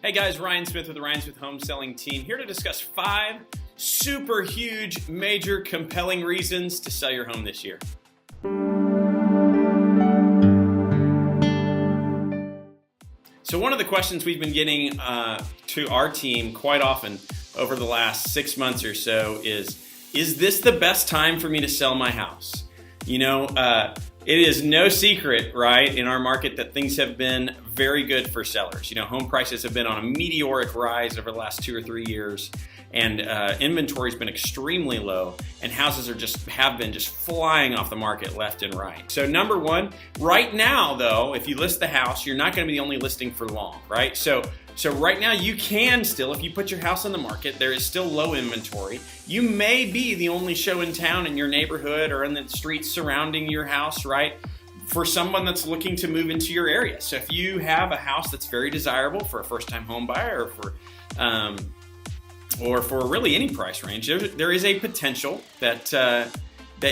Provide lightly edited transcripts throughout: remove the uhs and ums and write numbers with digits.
Hey guys, Ryan Smith with the Ryan Smith Home Selling Team here to discuss 5 super huge, major, compelling reasons to sell your home this year. So one of the questions we've been getting to our team quite often over the last 6 months or so is this the best time for me to sell my house? You know, it is no secret, right, in our market that things have been very good for sellers. You know, home prices have been on a meteoric rise over the last 2 or 3 years, and inventory's been extremely low, and houses have been just flying off the market left and right. So number one, right now though, if you list the house, you're not going to be the only listing for long, right? So right now you can still, if you put your house on the market, there is still low inventory. You may be the only show in town in your neighborhood or in the streets surrounding your house, right? For someone that's looking to move into your area. So if you have a house that's very desirable for a first-time home buyer or for really any price range, there is a potential that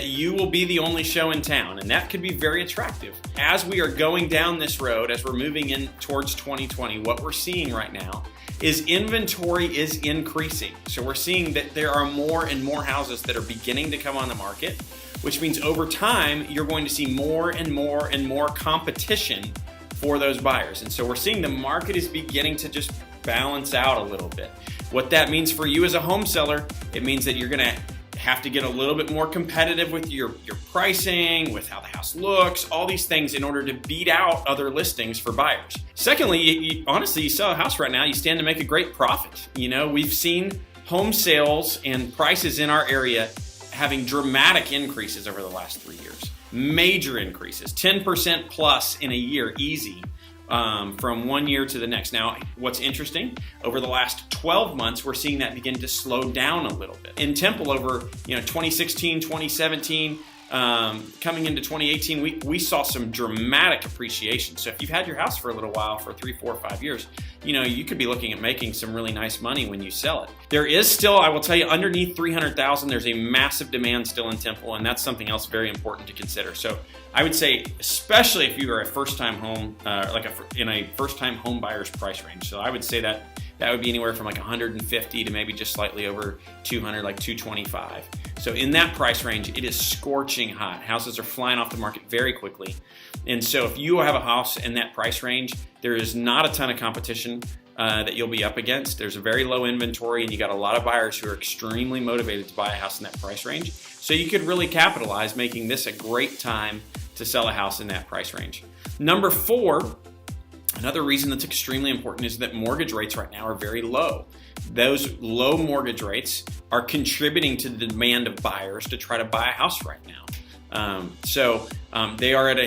you will be the only show in town, and that could be very attractive. As we are going down this road, as we're moving in towards 2020, what we're seeing right now is inventory is increasing. So we're seeing that there are more and more houses that are beginning to come on the market, which means over time, you're going to see more and more and more competition for those buyers. And so we're seeing the market is beginning to just balance out a little bit. What that means for you as a home seller, it means that you're gonna have to get a little bit more competitive with your pricing, with how the house looks, all these things in order to beat out other listings for buyers. Secondly, honestly, you sell a house right now, you stand to make a great profit. You know, we've seen home sales and prices in our area having dramatic increases over the last 3 years. Major increases, 10% plus in a year, easy. From 1 year to the next. Now, what's interesting, over the last 12 months, we're seeing that begin to slow down a little bit. In Temple, over 2016, 2017, coming into 2018, we saw some dramatic appreciation. So if you've had your house for a little while, for 3, 4, 5 years, you could be looking at making some really nice money when you sell it. There is still, I will tell you, underneath 300,000, there's a massive demand still in Temple, and that's something else very important to consider. So I would say, especially if you are a first-time home, in a first-time home buyer's price range. So I would say that would be anywhere from like 150 to maybe just slightly over 200, like 225. So in that price range, it is scorching hot. Houses are flying off the market very quickly. And so if you have a house in that price range, there is not a ton of competition that you'll be up against. There's a very low inventory, and you got a lot of buyers who are extremely motivated to buy a house in that price range. So you could really capitalize, making this a great time to sell a house in that price range. Number 4, another reason that's extremely important is that mortgage rates right now are very low. Those low mortgage rates are contributing to the demand of buyers to try to buy a house right now. They are at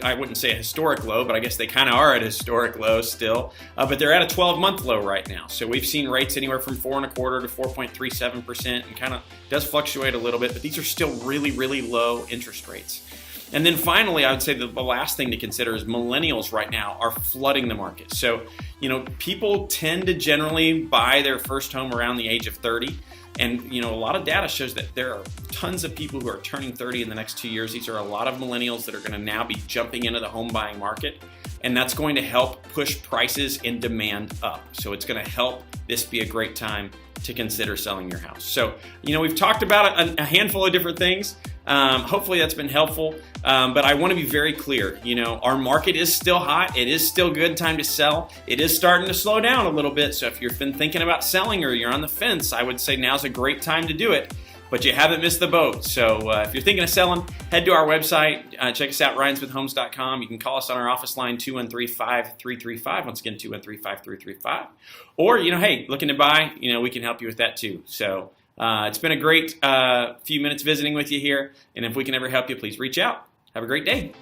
I wouldn't say a historic low, but I guess they kind of are at a historic low still. But they're at a 12-month low right now. So we've seen rates anywhere from 4.25% to 4.37%, and kind of does fluctuate a little bit, but these are still really, really low interest rates. And then finally, I would say that the last thing to consider is millennials right now are flooding the market. So, people tend to generally buy their first home around the age of 30. And, a lot of data shows that there are tons of people who are turning 30 in the next 2 years. These are a lot of millennials that are going to now be jumping into the home buying market. And that's going to help push prices and demand up. So it's going to help this be a great time to consider selling your house. So, we've talked about a handful of different things. Hopefully that's been helpful. But I want to be very clear. Our market is still hot. It is still good time to sell. It is starting to slow down a little bit. So if you've been thinking about selling or you're on the fence, I would say now's a great time to do it. But you haven't missed the boat. So if you're thinking of selling, head to our website. Check us out, ryansmithhomes.com. You can call us on our office line, 213-5335. Once again, 213-5335. Or, hey, looking to buy, we can help you with that too. So it's been a great few minutes visiting with you here. And if we can ever help you, please reach out. Have a great day.